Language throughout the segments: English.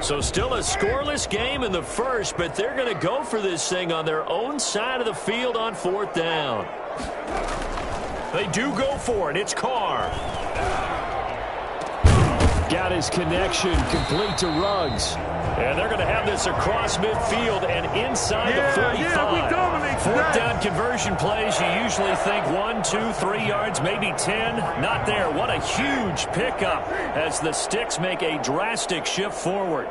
So still a scoreless game in the first, but they're going to go for this thing on their own side of the field on 4th down. They do go for it. It's Carr. Got his connection complete to Ruggs. And they're going to have this across midfield and inside the 45. 4th down conversion plays, you usually think 1, 2, 3 yards, maybe 10. Not there. What a huge pickup as the Sticks make a drastic shift forward.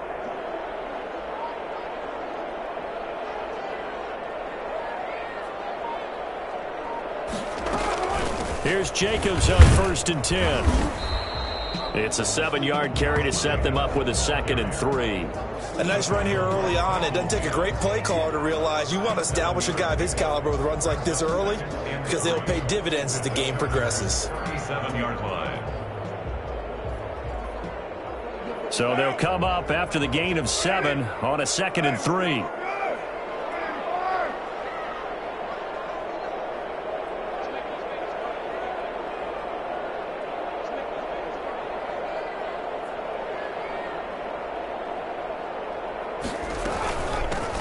Here's Jacobs on 1st and 10. It's a 7-yard carry to set them up with a 2nd and 3. A nice run here early on. It doesn't take a great play caller to realize you want to establish a guy of his caliber with runs like this early because they'll pay dividends as the game progresses. 7-yard line. So they'll come up after the gain of 7 on a 2nd and 3.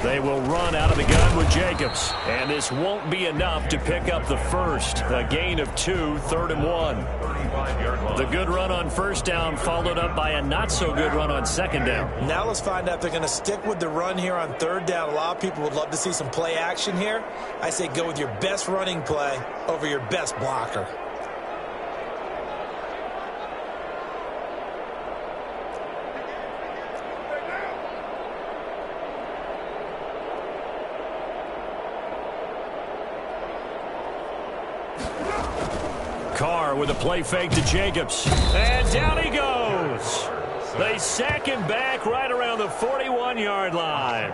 They will run out of the gun with Jacobs. And this won't be enough to pick up the first. A gain of 2, 3rd and 1. The good run on 1st down followed up by a not-so-good run on 2nd down. Now let's find out if they're going to stick with the run here on 3rd down. A lot of people would love to see some play action here. I say go with your best running play over your best blocker. Carr with a play fake to Jacobs. And down he goes. They sack him back right around the 41-yard line.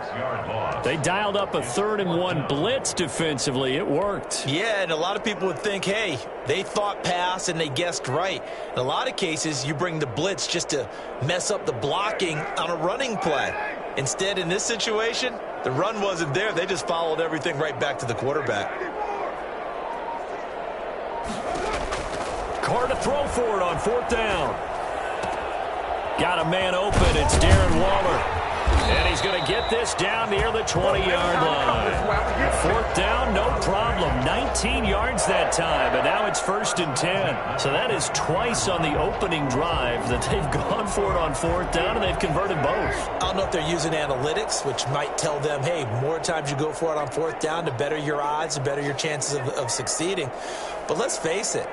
They dialed up a 3rd and 1 blitz defensively. It worked. Yeah, and a lot of people would think, hey, they thought pass and they guessed right. In a lot of cases, you bring the blitz just to mess up the blocking on a running play. Instead, in this situation, the run wasn't there. They just followed everything right back to the quarterback. Carr to throw for it on 4th down. Got a man open. It's Darren Waller. And he's going to get this down near the 20-yard line. 4th down, no problem. 19 yards that time, and now it's 1st and 10. So that is twice on the opening drive that they've gone for it on 4th down, and they've converted both. I don't know if they're using analytics, which might tell them, hey, more times you go for it on 4th down, the better your odds, the better your chances of succeeding. But let's face it.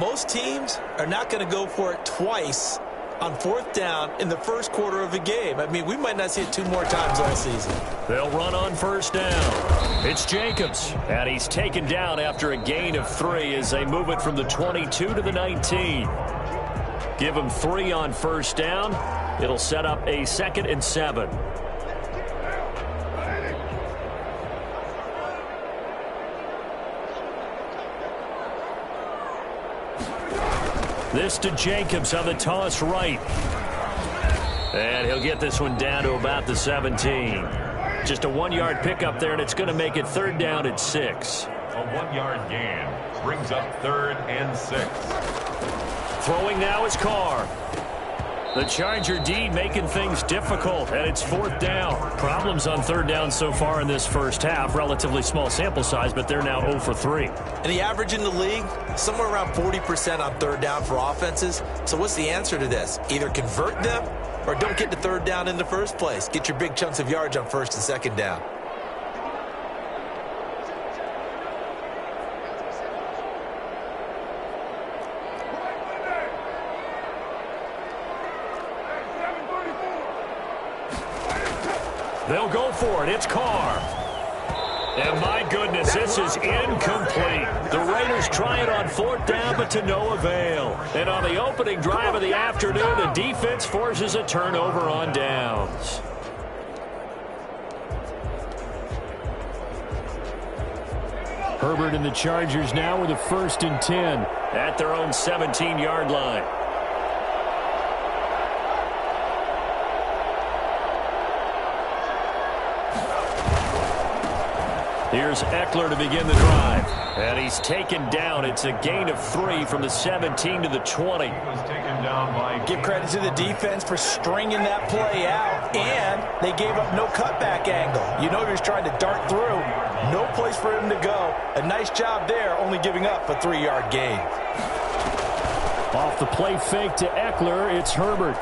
Most teams are not going to go for it twice on 4th down in the first quarter of a game. I mean, we might not see it 2 more times all season. They'll run on 1st down. It's Jacobs, and he's taken down after a gain of 3 as they move it from the 22 to the 19. Give him 3 on 1st down. It'll set up a 2nd and 7. This to Jacobs on the toss right. And he'll get this one down to about the 17. Just a 1-yard pickup there, and it's going to make it 3rd down at 6. A 1-yard gain brings up 3rd and 6. Throwing now is Carr. The Charger D making things difficult, and it's 4th down. Problems on 3rd down so far in this first half. Relatively small sample size, but they're now 0 for 3. And the average in the league, somewhere around 40% on 3rd down for offenses. So what's the answer to this? Either convert them or don't get to 3rd down in the first place. Get your big chunks of yards on 1st and 2nd down. They'll go for it. It's Carr. And my goodness, this is incomplete. The Raiders try it on 4th down, but to no avail. And on the opening drive of the afternoon, the defense forces a turnover on downs. Herbert and the Chargers now with a 1st and 10 at their own 17-yard line. Here's Eckler to begin the drive. And he's taken down. It's a gain of 3 from the 17 to the 20. Give credit to the defense for stringing that play out, and they gave up no cutback angle. You know he was trying to dart through. No place for him to go. A nice job there, only giving up a 3-yard gain. Off the play fake to Eckler, it's Herbert.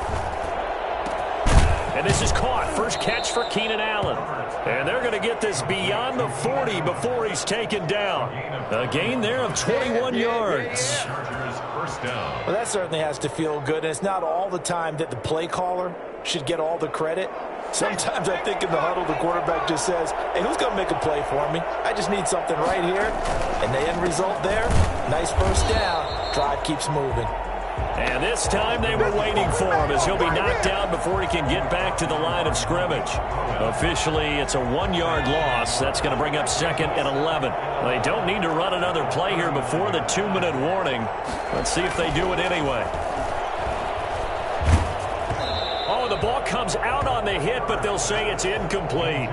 And this is caught. First catch for Keenan Allen. And they're going to get this beyond the 40 before he's taken down. A gain there of 21 yards. Well, that certainly has to feel good. And it's not all the time that the play caller should get all the credit. Sometimes I think in the huddle, the quarterback just says, hey, who's going to make a play for me? I just need something right here. And the end result there, nice first down. Drive keeps moving. And this time they were waiting for him as he'll be knocked down before he can get back to the line of scrimmage. Officially, it's a 1-yard loss. That's going to bring up 2nd and 11. They don't need to run another play here before the 2-minute warning. Let's see if they do it anyway. Oh, the ball comes out on the hit, but they'll say it's incomplete.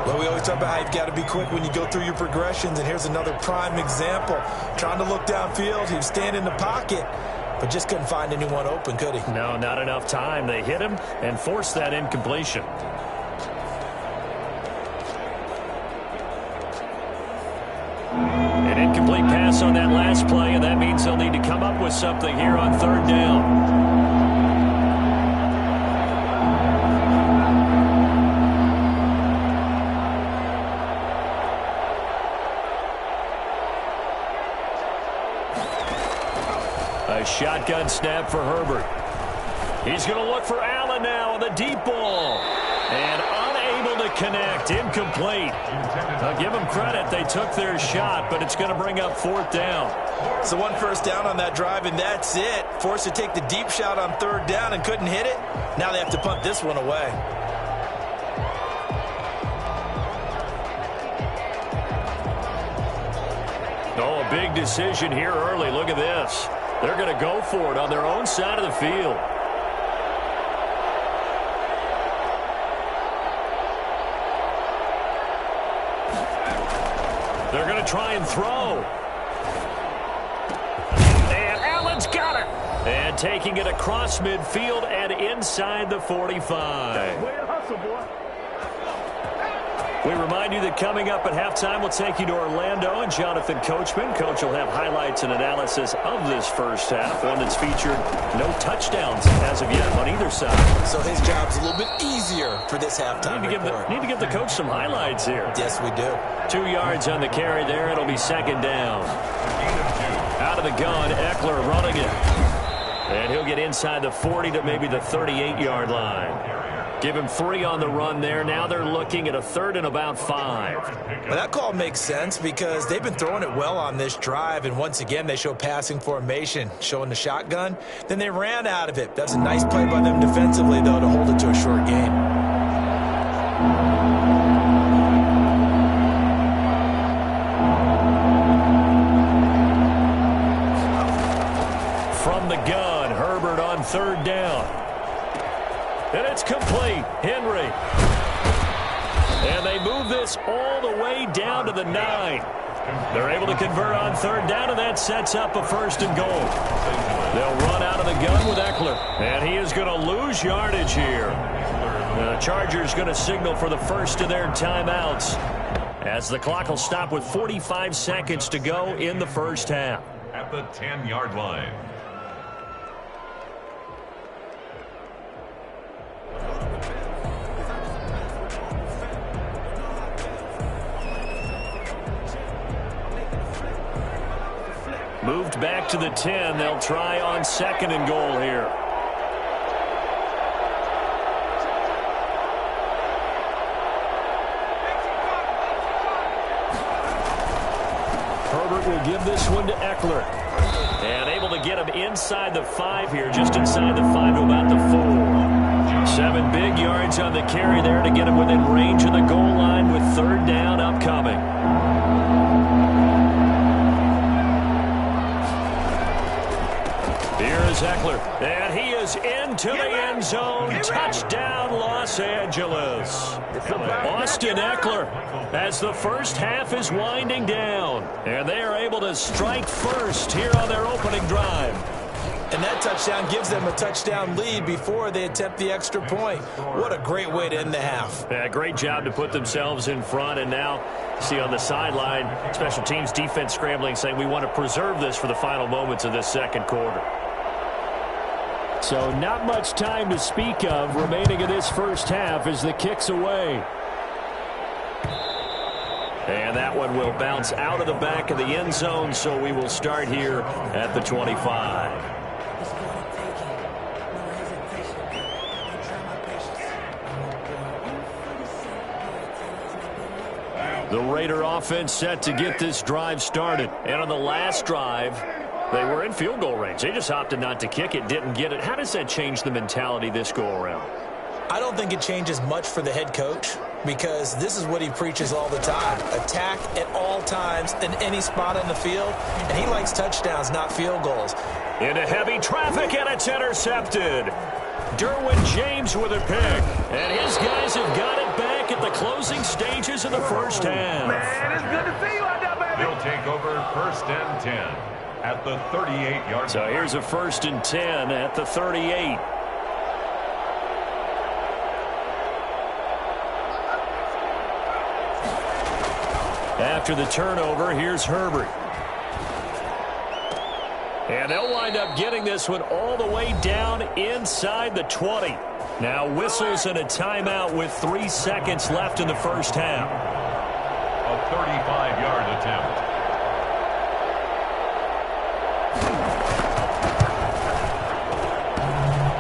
Well, we always talk about how you've got to be quick when you go through your progressions, and here's another prime example. Trying to look downfield, he was standing in the pocket, but just couldn't find anyone open, could he? No, not enough time. They hit him and forced that incompletion. An incomplete pass on that last play, and that means they'll need to come up with something here on 3rd down. A shotgun snap for Herbert. He's going to look for Allen now on the deep ball. And unable to connect. Incomplete. I'll give them credit. They took their shot, but it's going to bring up 4th down. So 1 first down on that drive, and that's it. Forced to take the deep shot on 3rd down and couldn't hit it. Now they have to punt this one away. Oh, a big decision here early. Look at this. They're going to go for it on their own side of the field. They're going to try and throw. And Allen's got it. And taking it across midfield and inside the 45. Way to hustle, boy. We remind you that coming up at halftime, we'll take you to Orlando and Jonathan Coachman. Coach will have highlights and analysis of this first half, one that's featured no touchdowns as of yet on either side. So his job's a little bit easier for this halftime report. Need to give the coach some highlights here. Yes, we do. 2 yards on the carry there. It'll be 2nd down. Out of the gun, Eckler running it. And he'll get inside the 40 to maybe the 38-yard line. Give him 3 on the run there. Now they're looking at a 3rd and about 5. Well, that call makes sense because they've been throwing it well on this drive, and once again they show passing formation, showing the shotgun. Then they ran out of it. That's a nice play by them defensively, though, to hold it to a short gain. From the gun, Herbert on 3rd down. And it's complete. Henry. And they move this all the way down to the 9. They're able to convert on 3rd down, and that sets up a 1st and goal. They'll run out of the gun with Eckler. And he is going to lose yardage here. The Chargers going to signal for the first of their timeouts, as the clock will stop with 45 seconds to go in the first half. At the 10-yard line. Moved back to the 10. They'll try on 2nd and goal here. Herbert will give this one to Eckler. And able to get him inside the 5 here, just inside the 5 to about the 4. 7 big yards on the carry there to get him within range of the goal line with 3rd down upcoming. Here is Eckler, and he is in into the end zone. Touchdown, Los Angeles. Austin Eckler, as the first half is winding down. And they are able to strike first here on their opening drive. And that touchdown gives them a touchdown lead before they attempt the extra point. What a great way to end the half. Yeah, great job to put themselves in front. And now, see on the sideline, special teams defense scrambling, saying we want to preserve this for the final moments of this second quarter. So not much time to speak of remaining in this first half as the kick's away. And that one will bounce out of the back of the end zone, so we will start here at the 25. The Raider offense set to get this drive started. And on the last drive, they were in field goal range. They just opted not to kick it, didn't get it. How does that change the mentality this go-around? I don't think it changes much for the head coach because this is what he preaches all the time. Attack at all times in any spot on the field. And he likes touchdowns, not field goals. Into heavy traffic, and it's intercepted. Derwin James with a pick. And his guys have got it back at the closing stages of the first half. Man, it's good to see you out there, baby. They'll take over first and 10 at the 38-yard line. So here's a first and 10 at the 38. After the turnover, here's Herbert. And they'll wind up getting this one all the way down inside the 20. Now whistles and a timeout with 3 seconds left in the first half. A 35-yard attempt.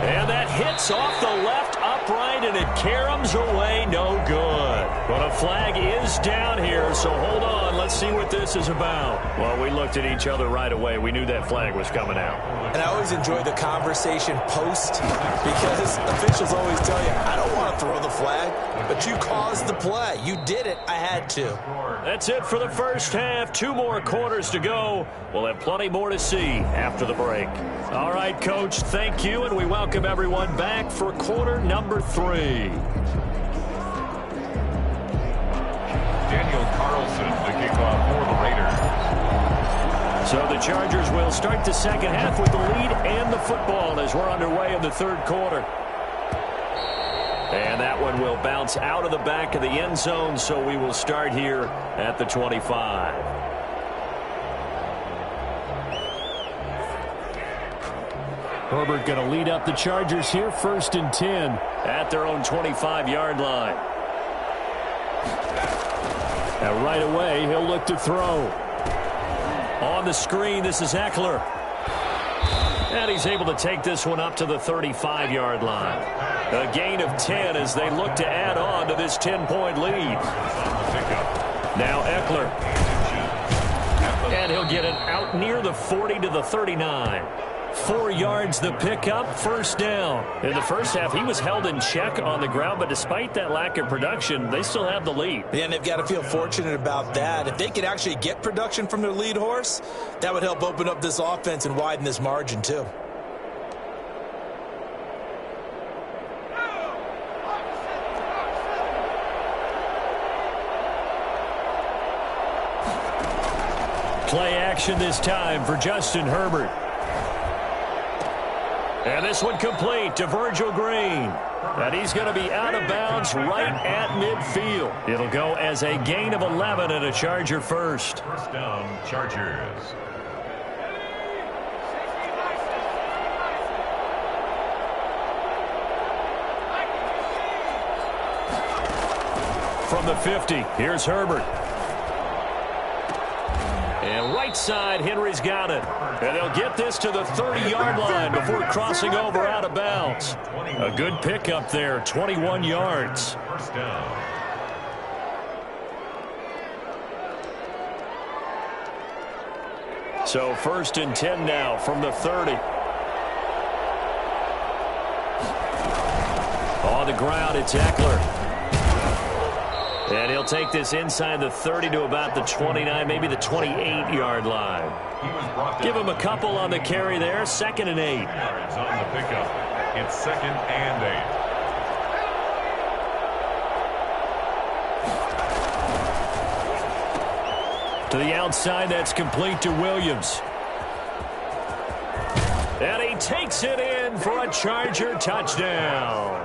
And that hits off the left upright, and it caroms away, no good. But a flag is down here, so hold on. Let's see what this is about. Well, we looked at each other right away. We knew that flag was coming out. And I always enjoy the conversation post because officials always tell you, I don't want to throw the flag, but you caused the play. You did it. I had to. That's it for the first half. 2 more quarters to go. We'll have plenty more to see after the break. All right, Coach, thank you, and we welcome everyone back for quarter number 3. Daniel Carlson to kick off for the Raiders. So the Chargers will start the second half with the lead and the football as we're underway in the third quarter. And that one will bounce out of the back of the end zone, so we will start here at the 25. Herbert going to lead up the Chargers here, first and 10 at their own 25-yard line. Now right away, he'll look to throw. On the screen, this is Eckler. And he's able to take this one up to the 35-yard line. A gain of 10 as they look to add on to this 10-point lead. Now Eckler. And he'll get it out near the 40 to the 39. 4 yards the pickup, first down. In the first half, he was held in check on the ground, but despite that lack of production, they still have the lead. Yeah, and they've got to feel fortunate about that. If they could actually get production from their lead horse, that would help open up this offense and widen this margin too. Play action this time for Justin Herbert. And this one complete to Virgil Green. And he's going to be out of bounds right at midfield. It'll go as a gain of 11 and a Charger first. First down, Chargers. From the 50, here's Herbert. And right side, Henry's got it. And they'll get this to the 30-yard line before crossing over out of bounds. A good pickup there, 21 yards. First down. So first and 10 now from the 30. On the ground, it's Eckler. And he'll take this inside the 30 to about the 29, maybe the 28-yard line. Give him a couple on the carry there, second and 8. Yards on the pickup. It's 2nd and 8. To the outside, that's complete to Williams. And he takes it in for a Charger touchdown.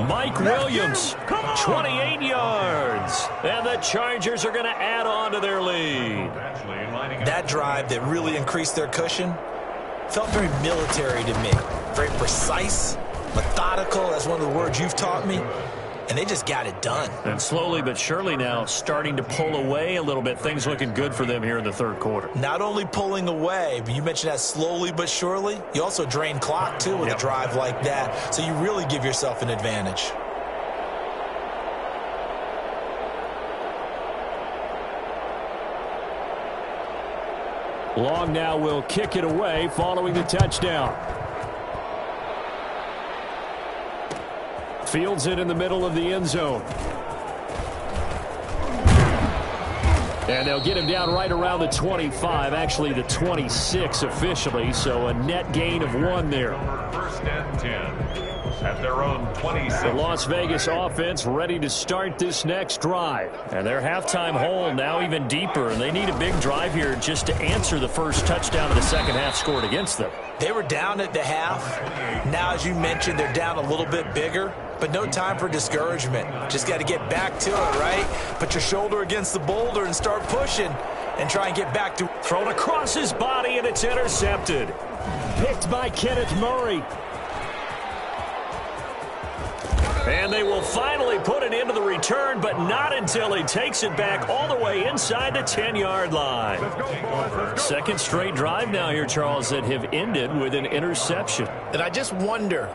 Mike Williams, 28 yards. And the Chargers are going to add on to their lead. That drive that really increased their cushion felt very military to me. Very precise, methodical. That's one of the words you've taught me. And they just got it done. And slowly but surely now starting to pull away a little bit. Things looking good for them here in the third quarter. Not only pulling away, but you mentioned that slowly but surely. You also drain clock, too, with a drive like that. So you really give yourself an advantage. Long now will kick it away following the touchdown. Fields it in the middle of the end zone. And they'll get him down right around the 25, actually the 26 officially, so a net gain of 1 there. 1st and 10 at their own 26. The Las Vegas offense ready to start this next drive. And their halftime hole now even deeper, and they need a big drive here just to answer the first touchdown of the second half scored against them. They were down at the half. Now, as you mentioned, they're down a little bit bigger. But no time for discouragement. Just got to get back to it, right? Put your shoulder against the boulder and start pushing and try and get back to it. Thrown across his body, and it's intercepted. Picked by Kenneth Murray. And they will finally put an end to the return, but not until he takes it back all the way inside the 10-yard line. Second straight drive now here, Charles, that have ended with an interception. And I just wonder,